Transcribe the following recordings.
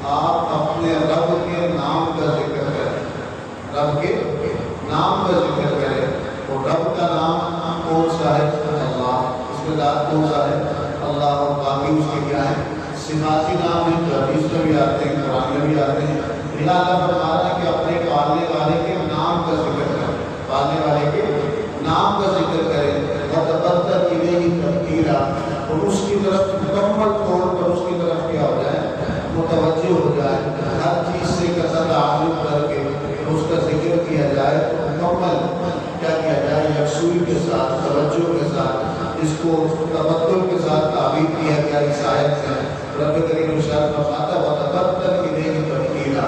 آپ اپنے رب کے نام کا ذکر کریں، رب کے نام کا ذکر کریں۔ اور رب کا نام کون سا ہے؟ اللہ۔ اس کے بعد کون سا ہے؟ اللہ۔ اور باقی اس کے کیا ہے؟ صفاتی نام ہیں جو حدیث میں بھی آتے ہیں، قرآن میں بھی آتے ہیں۔ اللہ فرما رہا ہے کہ اپنے پالنے والے کے نام کا ذکر کریں، پالنے والے کے نام کا ذکر کریں، وَتَبَتَّلْ إِلَيْهِ تَبْتِيلًا، اور اس کی طرف مکمل طور پر اس کی طرف کیا ہو جائے؟ متوجہ ہو جائے، ہر چیز سے قطع تعلق کر کے اس کا ذکر کیا جائے تو مکمل کیا کیا جائے؟ یکسوئی کے ساتھ، توجہ کے ساتھ، اس کو تبتل کے ساتھ تعبیر کیا گیا اس آیت میں۔ رب کریم ارشاد فرماتا ہے وَتَبَتَّلْ إِلَيْهِ تَبْتِيلًا،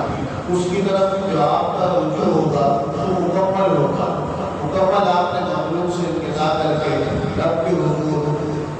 اس کی طرف جو آپ کا رجوع ہوگا وہ مکمل ہوگا، مکمل آپ نے مخلوق سے انقطاع کر کے رب کی حضور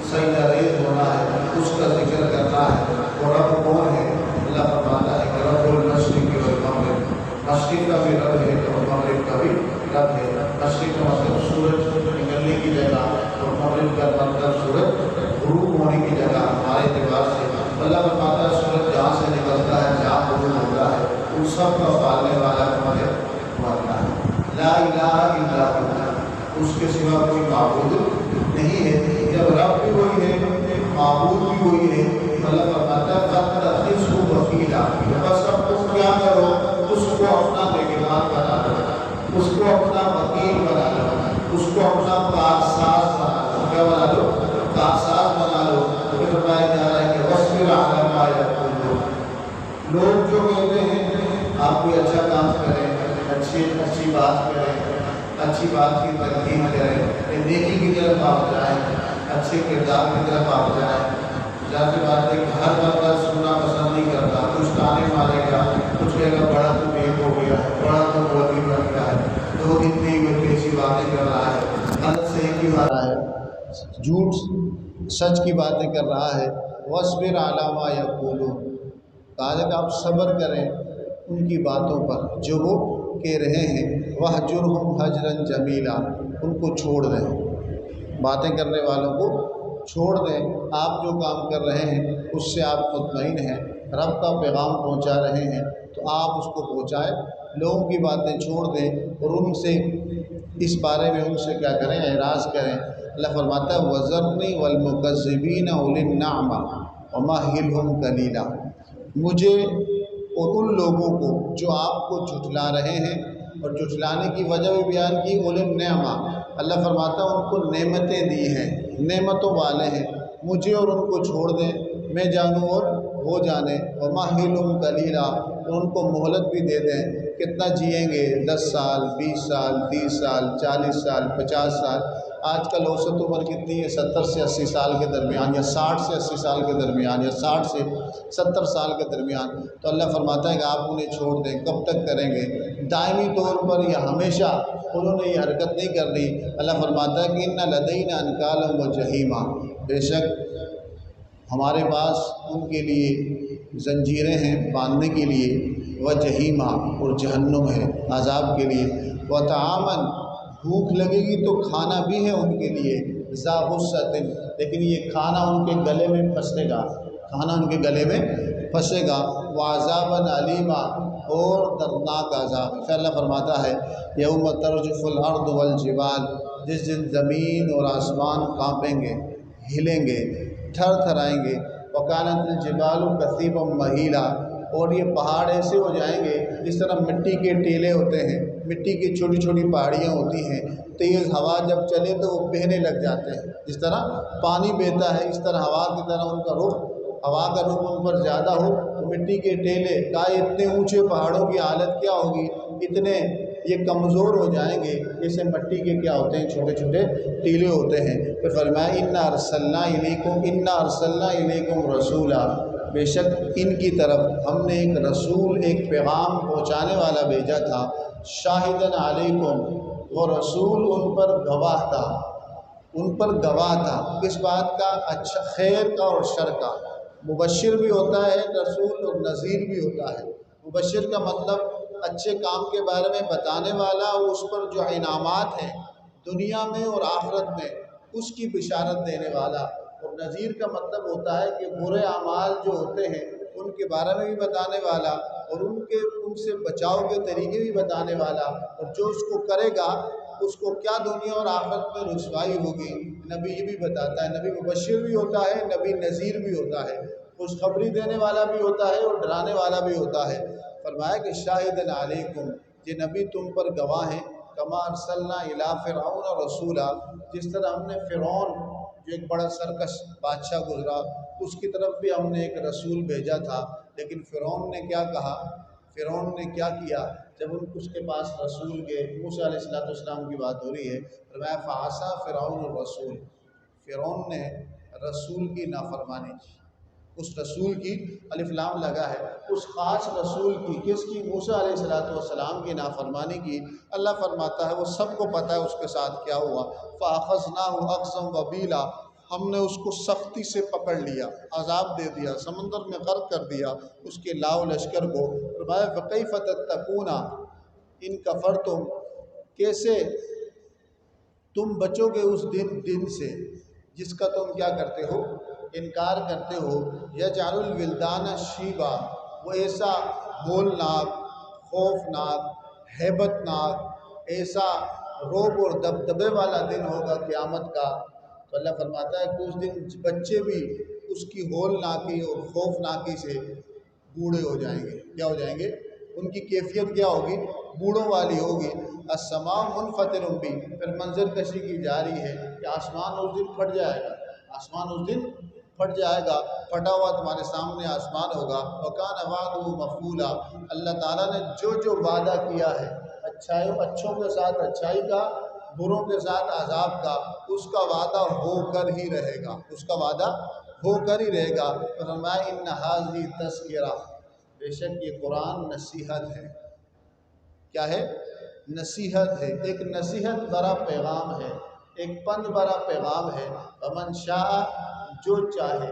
سجدہ ریز ہونا ہے، اس کا ذکر کرنا ہے۔ اور رب کون ہے؟ اللہ فرماتا ہے کہ رب المشرق والمغرب، مشرق کا بھی رب ہے اور مغرب کا بھی رب ہے۔ مشرق کا مطلب سورج نکلنے کی جگہ، اور مغرب کا مطلب سورج غروب ہونے کی جگہ ہمارے اعتبار سے۔ اللہ فرماتا ہے سورج جہاں سے نکلتا ہے، جہاں غروب ہوتا ہے، ان سب کا پالنے والا کون ہے؟ اللہ ہے۔ لا الہ الا اللہ، اس کے سوا کوئی معبود نہیں ہے۔ جب رب بھی وہی ہے، معبود بھی وہی ہے، اللہ فرماتا ہے فَاتَّخِذْهُ وَكِيلًا، بس اب تم کیا کرو؟ اس کو اپنا نگہبان بنا لو، اس کو اپنا وکیل بنا لو، اس کو اپنا کارساز بنا لو۔ کیا بنا لو؟ کارساز بنا لو۔ پھر فرمایا جا رہا ہے کہ وَاصْبِرْ عَلَىٰ مَا يَقُولُونَ، لوگ جو کہتے ہیں آپ کوئی اچھا کام کریں، اچھی بات کریں، اچھی بات کی تقدیم کریں، نیکی کی طرف آپ جائیں، اچھے کردار کی طرف آپ جائیں۔ ظاہر بات ہے کہ ہر بندہ سننا پسند نہیں کرتا، کچھ تانے مارے گا، کچھ کہے گا بڑا تو نیک ہو گیا ہے، بڑا تو مولوی بن گیا ہے، تو اتنی ایسی باتیں کر رہا ہے، غلط صحیح کی بات ہے، جھوٹ سچ کی باتیں کر رہا ہے۔ وَاصْبِرْ عَلَىٰ مَا يَقُولُونَ، کہا کہ آپ صبر کریں ان کی باتوں پر جو وہ کہہ رہے ہیں۔ وَاهْجُرْهُمْ هَجْرًا جَمِيلًا، ان کو چھوڑ دیں، باتیں کرنے والوں کو چھوڑ دیں۔ آپ جو کام کر رہے ہیں اس سے آپ مطمئن ہیں، رب کا پیغام پہنچا رہے ہیں تو آپ اس کو پہنچائیں، لوگوں کی باتیں چھوڑ دیں اور ان سے اس بارے میں ان سے کیا کریں؟ اعراض کریں۔ اللہ فرماتا ہے وَذَرْنِي وَالْمُكَذِّبِينَ أُولِي النَّعْمَةِ وَمَهِّلْهُمْ قَلِيلًا، مجھے اور ان لوگوں کو جو آپ کو جھٹلا رہے ہیں، اور جھٹلانے کی وجہ بھی بیان کی، اولی النعمہ، اللہ فرماتا ہے ان کو نعمتیں دی ہیں، نعمتوں والے ہیں، مجھے اور ان کو چھوڑ دیں، میں جانوں اور وہ جانے۔ وَمَهِّلْهُمْ قَلِيلًا، اور ان کو مہلت بھی دے دیں، کتنا جئیں گے؟ 10 سال، 20 سال، 30 سال، 40 سال، 50 سال۔ آج کل اوسط عمر کتنی ہے؟ 70 سے 80 سال کے درمیان، یا 60 سے 80 سال کے درمیان، یا 60 سے 70 سال کے درمیان۔ تو اللہ فرماتا ہے کہ آپ انہیں چھوڑ دیں، کب تک کریں گے؟ دائمی طور پر یا ہمیشہ انہوں نے یہ حرکت نہیں کرنی۔ اللہ فرماتا ہے کہ اِنَّ لَدَيْنَا أَنْكَالًا وَجَحِيمًا، بے شک ہمارے پاس ان کے لیے زنجیریں ہیں باندھنے کے لیے، وجحیمہ، اور جہنم ہے عذاب کے لیے، وطعامًا، بھوک لگے گی تو کھانا بھی ہے ان کے لیے، ذا غصۃ، لیکن یہ کھانا ان کے گلے میں پھنسے گا، کھانا ان کے گلے میں پھنسے گا، وعذابًا علیما، اور دردناک عذاب۔ پھر اللہ فرماتا ہے یوم ترجف الارض والجبال، جس دن زمین اور آسمان کانپیں گے، ہلیں گے، تھر تھرائیں گے، وکانت الجبال کثیبا مہیلا، اور یہ پہاڑ ایسے ہو جائیں گے جس طرح مٹی کے ٹیلے ہوتے ہیں، مٹی کی چھوٹی چھوٹی پہاڑیاں ہوتی ہیں، تیز ہوا جب چلے تو وہ بہنے لگ جاتے ہیں، جس طرح پانی بہتا ہے اس طرح ہوا کی طرح ان کا رخ، ہوا کا رخ ان پر زیادہ ہو تو مٹی کے ٹیلے کا، اتنے اونچے پہاڑوں کی حالت کیا ہوگی؟ اتنے یہ کمزور ہو جائیں گے جیسے مٹی کے کیا ہوتے ہیں؟ چھوٹے چھوٹے ٹیلے ہوتے ہیں۔ پھر فرمایا اِنَّا أَرْسَلْنَا إِلَيْكُمْ رَسُولًا، بے شک ان کی طرف ہم نے ایک رسول، ایک پیغام پہنچانے والا بھیجا تھا، شاہدًا علیکم، وہ رسول ان پر گواہ تھا، ان پر گواہ تھا، کس بات کا؟ اچھا، خیر کا اور شر کا۔ مبشر بھی ہوتا ہے رسول اور نذیر بھی ہوتا ہے۔ مبشر کا مطلب اچھے کام کے بارے میں بتانے والا، اور اس پر جو انعامات ہیں دنیا میں اور آخرت میں اس کی بشارت دینے والا، اور نذیر کا مطلب ہوتا ہے کہ برے اعمال جو ہوتے ہیں ان کے بارے میں بھی بتانے والا اور ان سے بچاؤ کے طریقے بھی بتانے والا، اور جو اس کو کرے گا اس کو کیا دنیا اور آخرت میں رسوائی ہوگی نبی یہ بھی بتاتا ہے۔ نبی مبشر بھی ہوتا ہے، نبی نذیر بھی ہوتا ہے، خوشخبری دینے والا بھی ہوتا ہے اور ڈرانے والا بھی ہوتا ہے۔ فرمایا کہ شاہدن علیکم، یہ نبی تم پر گواہ ہیں، کما ارسلنا الی فرعون رسولا، جس طرح ہم نے فرعون جو ایک بڑا سرکش بادشاہ گزرا اس کی طرف بھی ہم نے ایک رسول بھیجا تھا، لیکن فرعون نے کیا کہا، فرعون نے کیا کیا جب اس کے پاس رسول گئے، موسیٰ علیہ السلام کی بات ہو رہی ہے، فرمایا فعصا فرعون الرسول، فرعون نے رسول کی نافرمانی کی، اس رسول کی الف لام لگا ہے، اس خاص رسول کی، کس کی، موسیٰ علیہ السلام کی نافرمانی کی۔ اللہ فرماتا ہے وہ سب کو پتہ ہے اس کے ساتھ کیا ہوا، فَأَخَذْنَاهُ أَخْذًا وَبِيلًا، ہم نے اس کو سختی سے پکڑ لیا، عذاب دے دیا، سمندر میں غرق کر دیا اس کے لاؤ لشکر کو۔ فرمایا فَكَيْفَ تَتَّقُونَ إِن كَفَرْتُمْ، کیسے تم بچو گے اس دن سے جس کا تم کیا کرتے ہو، انکار کرتے ہو۔ یجعل الولدان شیبا، وہ ایسا ہولناک، خوفناک، ہیبت ناک، ایسا روب اور دبدبے والا دن ہوگا قیامت کا۔ تو اللہ فرماتا ہے کہ اس دن بچے بھی اس کی ہولناکی اور خوفناکی سے بوڑھے ہو جائیں گے۔ کیا ہو جائیں گے؟ ان کی کیفیت کیا ہوگی؟ بوڑھوں والی ہوگی۔ السماء منفطر بھی، پھر منظر کشی کی جا رہی ہے کہ آسمان اس دن پھٹ جائے گا، آسمان اس دن پھٹ جائے گا، پھٹا ہوا تمہارے سامنے آسمان ہوگا۔ وَكَانَ وَعْدُهُ مَفْعُولًا، اللہ تعالیٰ نے جو وعدہ کیا ہے اچھوں کے ساتھ اچھائی کا، بروں کے ساتھ عذاب کا، اس کا وعدہ ہو کر ہی رہے گا، اس کا وعدہ ہو کر ہی رہے گا۔ فرمایا ان ھذہ تذکرہ، بے شک یہ قرآن نصیحت ہے۔ کیا ہے؟ نصیحت ہے، ایک نصیحت بھرا پیغام ہے، ایک پند بھرا پیغام ہے۔ فمن شاء، جو چاہے،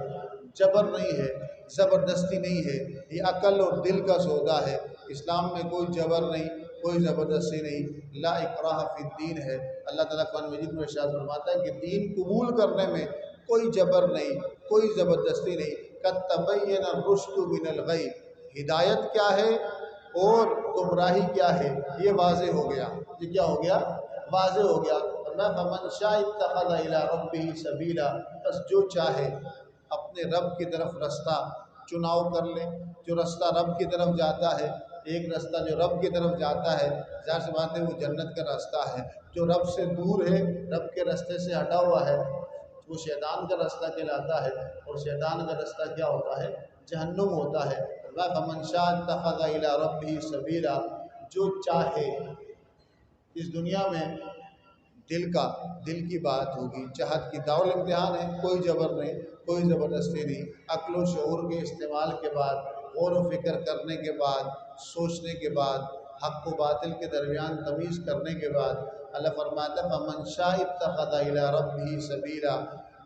جبر نہیں ہے، زبردستی نہیں ہے، یہ عقل اور دل کا سودا ہے۔ اسلام میں کوئی جبر نہیں، کوئی زبردستی نہیں، لا اکراہ فی الدین ہے۔ اللہ تعالیٰ قرآن مجید میں ارشاد فرماتا ہے کہ دین قبول کرنے میں کوئی جبر نہیں، کوئی زبردستی نہیں۔ قد تبین الرشد من الغی، ہدایت کیا ہے اور گمراہی کیا ہے یہ واضح ہو گیا، یہ کیا ہو گیا؟ واضح ہو گیا۔ فمن شاء اتخذ الی ربہ سبیلا، بس جو چاہے اپنے رب کی طرف رستہ چناؤ کر لے۔ جو رستہ رب کی طرف جاتا ہے، ایک رستہ جو رب کی طرف جاتا ہے، ظاہر سی بات ہے وہ جنت کا راستہ ہے۔ جو رب سے دور ہے، رب کے رستے سے ہٹا ہوا ہے، وہ شیطان کا راستہ کہلاتا ہے، اور شیطان کا راستہ کیا ہوتا ہے؟ جہنم ہوتا ہے۔ فمن شاء اتخذ الی ربہ سبیلا، جو چاہے، اس دنیا میں دل کی بات ہوگی، چاہت کی داؤ امتحان ہے، کوئی جبر نہیں، کوئی زبردستی نہیں۔ عقل و شعور کے استعمال کے بعد، غور و فکر کرنے کے بعد، سوچنے کے بعد، حق و باطل کے درمیان تمیز کرنے کے بعد، اللہ فرماتا ہے فمن شاء اتخذ الی ربہ سبیلا،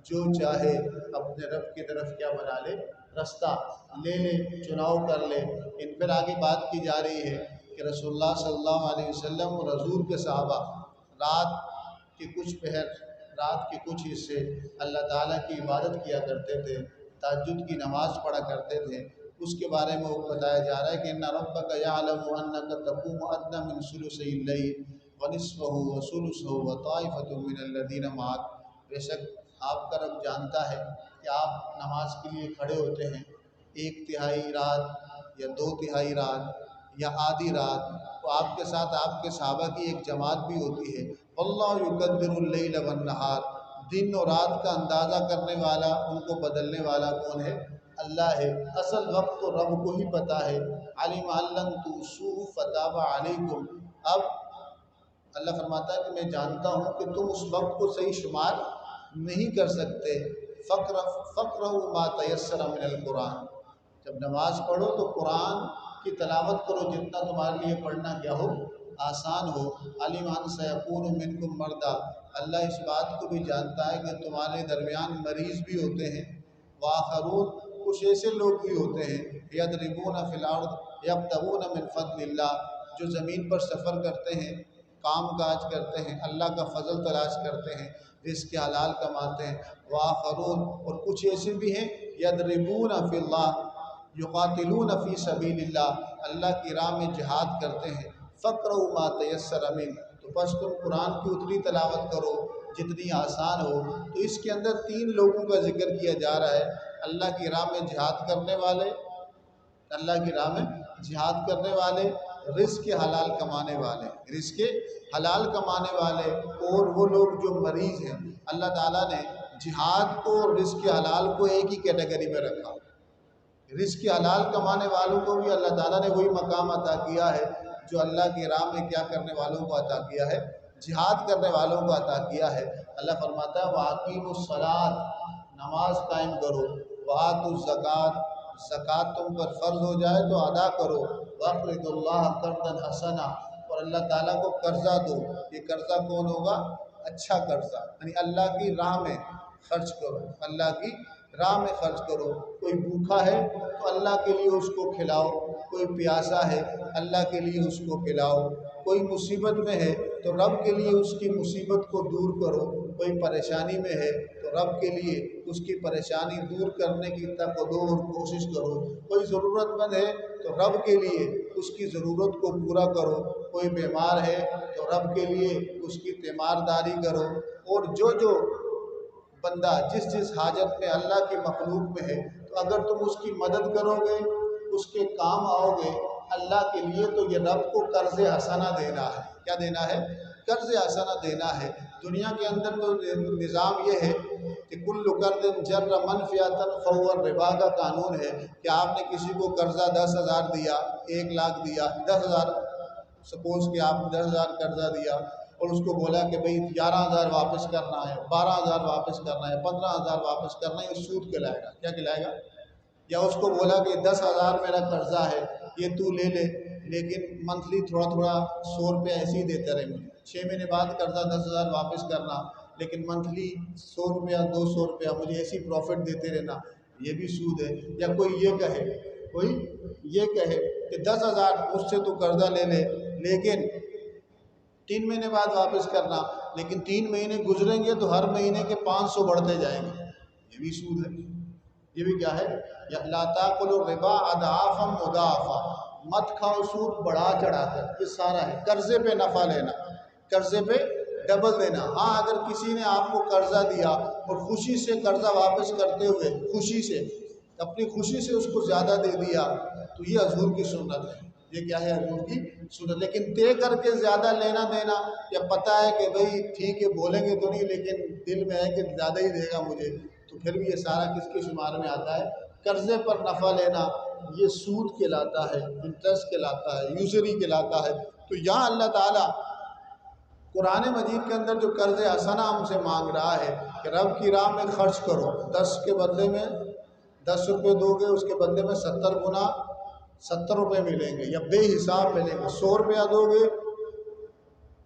جو چاہے اپنے رب کی طرف کیا بنا لے؟ رستہ لے لے، چناؤ کر لے۔ ان پر آگے بات کی جا رہی ہے کہ رسول اللہ صلی اللہ علیہ وسلم اور حضور کے صحابہ رات کے کچھ پہر، رات کے کچھ حصے اللہ تعالیٰ کی عبادت کیا کرتے تھے، تہجد کی نماز پڑھا کرتے تھے۔ اس کے بارے میں وہ بتایا جا رہا ہے کہ ان ربک یعلم انک تقوم ادنی من ثلثی اللیل ونصفہ وثلثہ وطائفۃ من الذین معک، بے شک آپ کا رب جانتا ہے کہ آپ نماز کے لیے کھڑے ہوتے ہیں ایک تہائی رات یا دو تہائی رات یا آدھی رات، تو آپ کے ساتھ آپ کے صحابہ کی ایک جماعت بھی ہوتی ہے۔ واللہ یقدر اللیل والنہار، دن اور رات کا اندازہ کرنے والا، ان کو بدلنے والا کون ہے؟ اللہ ہے۔ اصل وقت تو رب کو ہی پتہ ہے۔ علم ان لن تحصوہ فتاب علیکم، اب اللہ فرماتا ہے کہ میں جانتا ہوں کہ تم اس وقت کو صحیح شمار نہیں کر سکتے۔ فقرؤوا ما تیسر من القرآن، جب نماز پڑھو تو قرآن کی تلاوت کرو جتنا تمہارے لیے پڑھنا کیا ہو؟ آسان ہو۔ علم ان سیکون منکم مرضی، اللہ اس بات کو بھی جانتا ہے کہ تمہارے درمیان مریض بھی ہوتے ہیں، وآخرون، کچھ ایسے لوگ بھی ہوتے ہیں، یضربون فی الارض یبتغون من فضل اللہ، جو زمین پر سفر کرتے ہیں، کام کاج کرتے ہیں، اللہ کا فضل تلاش کرتے ہیں، رزق حلال کماتے ہیں۔ وآخرون، اور کچھ ایسے بھی ہیں، یضربون فی اللہ، یقاتلون فی سبیل اللہ، اللہ کی راہ میں جہاد کرتے ہیں، فقرؤ ما تیسر منہ، تو بس تم قرآن کی اتنی تلاوت کرو جتنی آسان ہو۔ تو اس کے اندر 3 لوگوں کا ذکر کیا جا رہا ہے، اللہ کی راہ میں جہاد کرنے والے، اللہ کی راہ میں جہاد کرنے والے، رزق حلال کمانے والے، رزق حلال کمانے والے، اور وہ لوگ جو مریض ہیں۔ اللہ تعالیٰ نے جہاد کو اور رزق حلال کو ایک ہی کیٹیگری میں رکھا۔ رزق حلال کمانے والوں کو بھی اللہ تعالیٰ نے وہی مقام عطا کیا ہے جو اللہ کی راہ میں کیا کرنے والوں کو عطا کیا ہے، جہاد کرنے والوں کو عطا کیا ہے۔ اللہ فرماتا ہے وَأَقِیمُوا الصَّلَاةَ، نماز قائم کرو، وَآتُوا الزَّکَاةَ، زکوٰۃ تم پر فرض ہو جائے تو ادا کرو، وَأَقْرِضُوا اللَّهَ قَرْضًا حَسَنًا، اور اللہ تعالیٰ کو قرضہ دو۔ یہ قرضہ کون ہوگا؟ اچھا قرضہ، یعنی اللہ کی راہ میں خرچ کرو، اللہ کی راہ میں خرچ کرو۔ کوئی بھوکا ہے تو اللہ کے لیے اس کو کھلاؤ، کوئی پیاسا ہے اللہ کے لیے اس کو پلاؤ، کوئی مصیبت میں ہے تو رب کے لیے اس کی مصیبت کو دور کرو، کوئی پریشانی میں ہے تو رب کے لیے اس کی پریشانی دور کرنے کی تقدور اور کوشش کرو، کوئی ضرورت مند ہے تو رب کے لیے اس کی ضرورت کو پورا کرو، کوئی بیمار ہے تو رب کے لیے اس کی تیمارداری کرو۔ اور جو بندہ جس حاجت میں اللہ کی مخلوق میں ہے تو اگر تم اس کی مدد کرو گے، اس کے کام آؤ گے اللہ کے لیے، تو یہ رب کو قرض حسنہ دینا ہے۔ کیا دینا ہے؟ قرض حسنہ دینا ہے۔ دنیا کے اندر تو نظام یہ ہے کہ کل قرض جر منفیۃ فہو الربا کا قانون ہے کہ آپ نے کسی کو قرضہ 10,000 دیا، 1 لاکھ دیا، 10,000، سپوز کہ آپ نے 10,000 قرضہ دیا اور اس کو بولا کہ بھئی 11,000 واپس کرنا ہے، 12,000 واپس کرنا ہے، 15,000 واپس کرنا ہے، یہ سود کہلائے گا۔ کیا کہلائے گا؟ یا اس کو بولا کہ 10,000 میرا قرضہ ہے، یہ تو لے لے، لیکن منتھلی تھوڑا 100 روپے ایسے ہی دیتے رہے، مجھے 6 مہینے بعد قرضہ 10,000 واپس کرنا، لیکن منتھلی 100 روپیہ 200 روپیہ مجھے ایسی پروفٹ دیتے رہنا، یہ بھی سود ہے۔ یا کوئی یہ کہے کہ 10,000 مجھ سے تو قرضہ لے لے، لیکن 3 مہینے بعد واپس کرنا، لیکن 3 مہینے گزریں گے تو ہر مہینے کے 500 بڑھتے جائیں گے، یہ بھی سود ہے۔ یہ بھی کیا ہے؟ یا لا تاکلوا الربا اضعافا مضاعفا، مت کھاؤ سود بڑھا چڑھا کر، یہ سارا ہے۔ قرضے پہ نفع لینا، قرضے پہ ڈبل دینا۔ ہاں اگر کسی نے آپ کو قرضہ دیا اور خوشی سے قرضہ واپس کرتے ہوئے خوشی سے اپنی خوشی سے اس کو زیادہ دے دیا تو یہ حضور کی سنت ہے، یہ کیا ہے؟ حضور کی سنت۔ لیکن طے کر کے زیادہ لینا دینا، یا پتہ ہے کہ بھئی ٹھیک ہے بولیں گے تو نہیں لیکن دل میں ہے کہ زیادہ ہی دے گا مجھے، تو پھر بھی یہ سارا کس کے شمار میں آتا ہے؟ قرضے پر نفع لینا، یہ سود کہلاتا ہے، انٹرسٹ کہلاتا ہے، یوزری کہلاتا ہے۔ تو یہاں اللہ تعالیٰ قرآن مجید کے اندر جو قرض حسنہ ہم سے مانگ رہا ہے کہ رب کی راہ میں خرچ کرو، 10 کے بدلے میں 10 روپے دو گے، اس کے بدلے میں 70 گنا 70 روپے ملیں گے، یا بے حساب ملیں گے۔ 100 روپیہ دو گے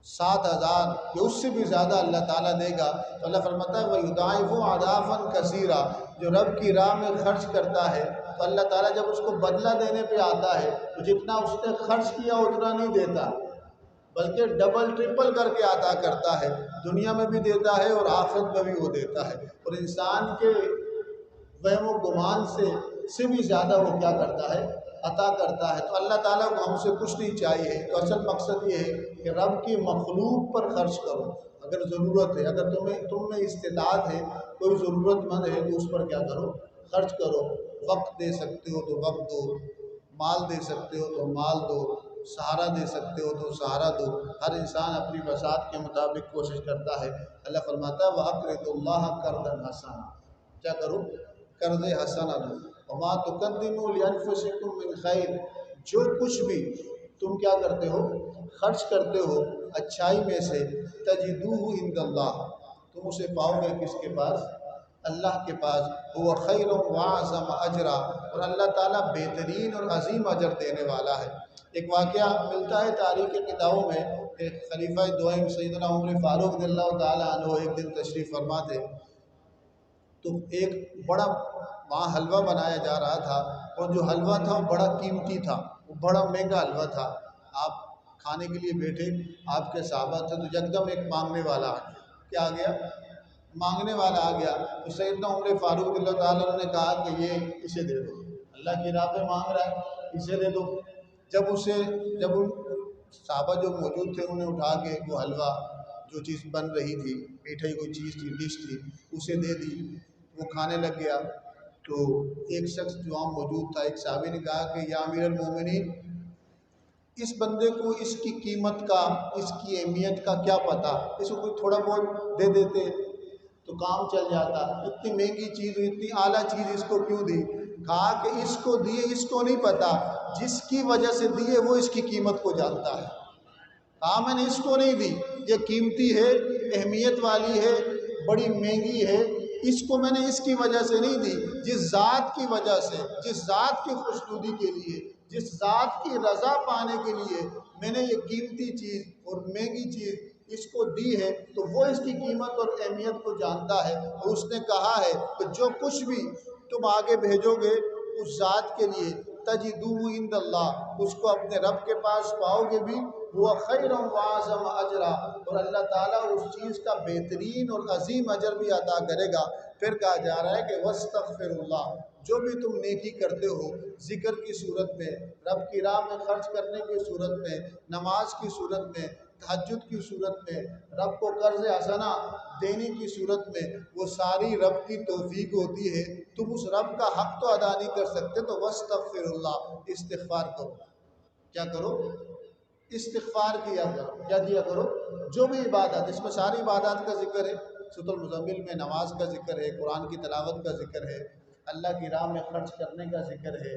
7,000، یا اس سے بھی زیادہ اللہ تعالیٰ دے گا۔ تو اللہ فرماتا ہے وَيُضَاعِفُ أَضْعَافًا كَثِيرًا، جو رب کی راہ میں خرچ کرتا ہے تو اللہ تعالیٰ جب اس کو بدلہ دینے پہ آتا ہے تو جتنا اس نے خرچ کیا اتنا نہیں دیتا، بلکہ ڈبل ٹرپل کر کے عطا کرتا ہے، دنیا میں بھی دیتا ہے اور آخرت میں بھی وہ دیتا ہے۔ اور انسان کے وہم و گمان سے بھی زیادہ وہ کیا کرتا ہے؟ عطا کرتا ہے۔ تو اللہ تعالیٰ کو ہم سے کچھ نہیں چاہیے، تو اصل مقصد یہ ہے کہ رب کی مخلوق پر خرچ کرو۔ اگر ضرورت ہے، اگر تم میں استطاعت ہے، کوئی ضرورت مند ہے تو اس پر کیا کرو؟ خرچ کرو۔ وقت دے سکتے ہو تو وقت دو، مال دے سکتے ہو تو مال دو، سہارا دے سکتے ہو تو سہارا دو۔ ہر انسان اپنی وسعت کے مطابق کوشش کرتا ہے۔ اللہ فرماتا ہے وَأَقْرِضُوا اللَّهَ قَرْضًا حَسَنًا، کیا کرو؟ قرض حسنہ دو۔ وَمَا تُقَدِّمُوا لِأَنفُسِكُم مِّن خَيْرٍ، جو کچھ بھی تم کیا کرتے ہو؟ خرچ کرتے ہو اچھائی میں سے، تَجِدُوهُ عِندَ اللَّهِ، تم اسے پاؤ گے کس کے پاس؟ اللہ کے پاس۔ هُوَ خَيْرٌ وَأَعْظَمُ أَجْرًا، اور اللہ تعالیٰ بہترین اور عظیم اجر دینے والا ہے۔ ایک واقعہ ملتا ہے تاریخ کے کتابوں میں، ایک خلیفہ دوئم سیدنا عمر فاروق رضی اللہ تعالیٰ عنہ ایک دن تشریف فرما تھے، تو ایک بڑا وہاں حلوہ بنایا جا رہا تھا، اور جو حلوہ تھا وہ بڑا قیمتی تھا، وہ بڑا مہنگا حلوہ تھا۔ آپ کھانے کے لیے بیٹھے، آپ کے صحابہ تھے، تو یکدم ایک مانگنے والا آ گیا۔ کیا آ گیا؟ مانگنے والا آ گیا۔ تو سیدنا عمر فاروق رضی اللہ تعالیٰ نے کہا کہ یہ اسے دے دو۔ اللہ کی راہ پہ مانگ رہا ہے، اسے دے دو۔ جب ان صحابہ جو موجود تھے انہیں اٹھا کے وہ حلوہ جو چیز بن رہی تھی، میٹھائی کوئی چیز تھی، ڈش تھی، اسے دے دی، وہ کھانے لگ گیا۔ تو ایک شخص جو وہاں موجود تھا، ایک صحابی نے کہا کہ یا امیر المومنین، اس بندے کو اس کی قیمت کا، اس کی اہمیت کا کیا پتہ، اس کو کوئی تھوڑا بہت دے دیتے تو کام چل جاتا، اتنی مہنگی چیز، اتنی اعلیٰ چیز اس کو کیوں دی؟ کہا کہ اس کو دیے، اس کو نہیں پتہ، جس کی وجہ سے دیے وہ اس کی قیمت کو جانتا ہے۔ کہا میں نے اس کو نہیں دی، یہ قیمتی ہے، اہمیت والی ہے، بڑی مہنگی ہے، اس کو میں نے اس کی وجہ سے نہیں دی، جس ذات کی وجہ سے، جس ذات کی خوشنودی کے لیے، جس ذات کی رضا پانے کے لیے میں نے یہ قیمتی چیز اور مہنگی چیز اس کو دی ہے، تو وہ اس کی قیمت اور اہمیت کو جانتا ہے۔ اور اس نے کہا ہے کہ جو کچھ بھی تم آگے بھیجو گے اس ذات کے لیے، تجدوہ عند اللہ، اس کو اپنے رب کے پاس پاؤ گے بھی، وہ خیر واعظم اجرا، اور اللہ تعالیٰ اس چیز کا بہترین اور عظیم اجر بھی عطا کرے گا۔ پھر کہا جا رہا ہے کہ واستغفر اللہ، جو بھی تم نیکی کرتے ہو، ذکر کی صورت میں، رب کی راہ میں خرچ کرنے کی صورت میں، نماز کی صورت میں، تہجد کی صورت میں، رب کو قرض حسنہ دینے کی صورت میں، وہ ساری رب کی توفیق ہوتی ہے۔ تم اس رب کا حق تو ادا نہیں کر سکتے، تو واستغفر اللہ، استغفار کرو۔ کیا کرو؟ استغفار کیا کرو۔ جو بھی عبادت، اس میں ساری عبادات کا ذکر ہے، سورۃ المزمل میں نماز کا ذکر ہے، قرآن کی تلاوت کا ذکر ہے، اللہ کی راہ میں خرچ کرنے کا ذکر ہے،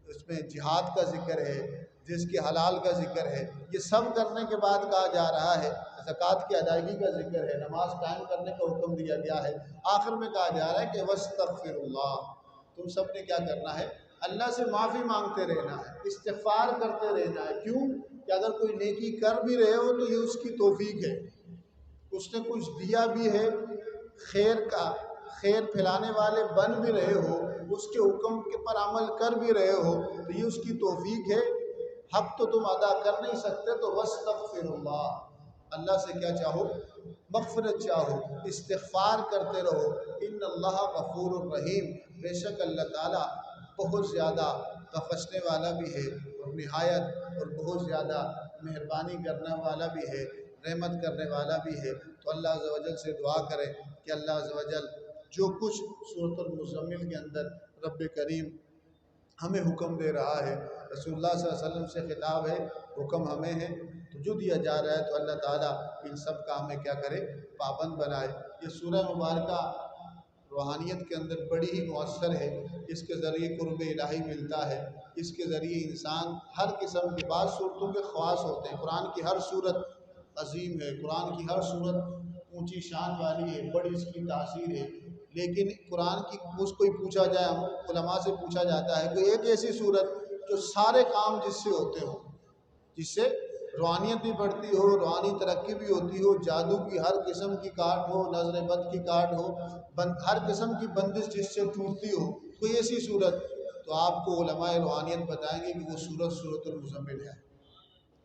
اس میں جہاد کا ذکر ہے، جس کے حلال کا ذکر ہے۔ یہ سب کرنے کے بعد کہا جا رہا ہے زکوٰۃ کی ادائیگی کا ذکر ہے، نماز قائم کرنے کا حکم دیا گیا ہے۔ آخر میں کہا جا رہا ہے کہ واستغفر اللہ، تم سب نے کیا کرنا ہے؟ اللہ سے معافی مانگتے رہنا ہے، استغفار کرتے رہنا ہے۔ کیوں؟ کہ اگر کوئی نیکی کر بھی رہے ہو تو یہ اس کی توفیق ہے، اس نے کچھ دیا بھی ہے، خیر پھیلانے والے بن بھی رہے ہو، اس کے حکم کے پر عمل کر بھی رہے ہو، تو یہ اس کی توفیق ہے۔ حق تو تم ادا کر نہیں سکتے، تو واستغفر اللہ، اللہ سے کیا چاہو؟ مغفرت چاہو، استغفار کرتے رہو۔ ان اللہ غفور الرحیم، بے شک اللہ تعالیٰ بہت زیادہ بخشنے والا بھی ہے، اور نہایت اور بہت زیادہ مہربانی کرنے والا بھی ہے، رحمت کرنے والا بھی ہے۔ تو اللہ عز و جل سے دعا کرے کہ اللہ عز و جل جو کچھ سورۃ المزمل کے اندر رب کریم ہمیں حکم دے رہا ہے، رسول اللہ صلی اللہ علیہ وسلم سے خطاب ہے، حکم ہمیں ہے، تو جو دیا جا رہا ہے تو اللہ تعالیٰ ان سب کا ہمیں کیا کرے؟ پابند بنائے۔ یہ سورہ مبارکہ روحانیت کے اندر بڑی ہی مؤثر ہے، اس کے ذریعے قرب الہی ملتا ہے، اس کے ذریعے انسان ہر قسم کے، بعض صورتوں کے خواص ہوتے ہیں، قرآن کی ہر صورت عظیم ہے، قرآن کی ہر صورت اونچی شان والی ہے، بڑی اس کی تاثیر ہے، لیکن قرآن کی اس کوئی پوچھا جائے، ہم علماء سے پوچھا جاتا ہے کہ ایک ایسی صورت جو سارے کام جس سے ہوتے ہوں، جس سے روحانیت بھی بڑھتی ہو، روحانی ترقی بھی ہوتی ہو، جادو کی ہر قسم کی کاٹ ہو، نظر بد کی کاٹ ہو، ہر قسم کی بندش جس سے ٹوٹتی ہو، کوئی ایسی صورت، تو آپ کو علماء روحانیت بتائیں گے کہ وہ صورت سورۃ المزمل ہے۔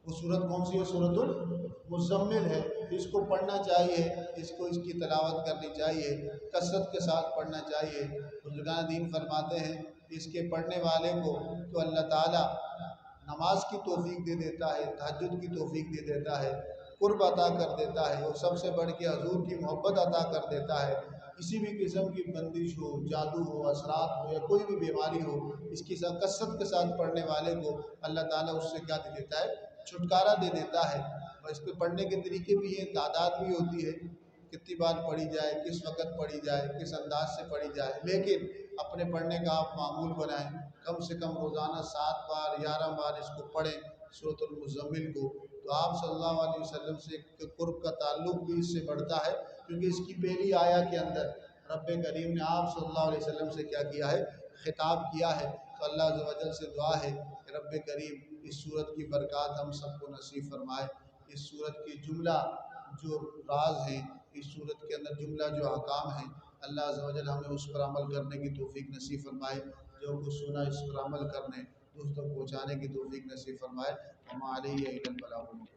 وہ صورت کون سی ہے؟ سورۃ المزمل ہے۔ اس کو پڑھنا چاہیے، اس کی تلاوت کرنی چاہیے، کثرت کے ساتھ پڑھنا چاہیے۔ بزرگان دین فرماتے ہیں اس کے پڑھنے والے کو تو اللہ تعالیٰ نماز کی توفیق دے دیتا ہے، تہجد کی توفیق دے دیتا ہے، قرب عطا کر دیتا ہے، اور سب سے بڑھ کے حضور کی محبت عطا کر دیتا ہے۔ کسی بھی قسم کی بندش ہو، جادو ہو، اثرات ہو، یا کوئی بھی بیماری ہو، اس کی کثرت کے ساتھ پڑھنے والے کو اللہ تعالیٰ اس سے کیا دے دیتا ہے؟ چھٹکارا دے دیتا ہے۔ اور اس پہ پڑھنے کے طریقے بھی ہیں، تعداد بھی ہوتی ہے، کتنی بار پڑھی جائے، کس وقت پڑھی جائے، کس انداز سے پڑھی جائے، لیکن اپنے پڑھنے کا آپ معمول بنائیں، کم سے کم روزانہ 7 بار 11 بار اس کو پڑھیں، سورۃ المزمل کو، تو آپ صلی اللہ علیہ وسلم سے قرب کا تعلق بھی اس سے بڑھتا ہے، کیونکہ اس کی پہلی آیا کے اندر رب کریم نے آپ صلی اللہ علیہ وسلم سے کیا کیا ہے؟ خطاب کیا ہے۔ تو اللہ عز و جل سے دعا ہے کہ رب کریم اس صورت کی برکات ہم سب کو نصیب فرمائے۔ اس صورت کی جملہ جو راز ہیں، اس صورت کے اندر جملہ جو احکام ہیں، اللہ عز و جل ہمیں اس پر عمل کرنے کی توفیق نصیب فرمائے، جو کچھ سنا اس پر عمل کرنے، دوسروں تک پہنچانے کی توفیق نصیب فرمائے۔ وما علیہ الا البلاغ المبین۔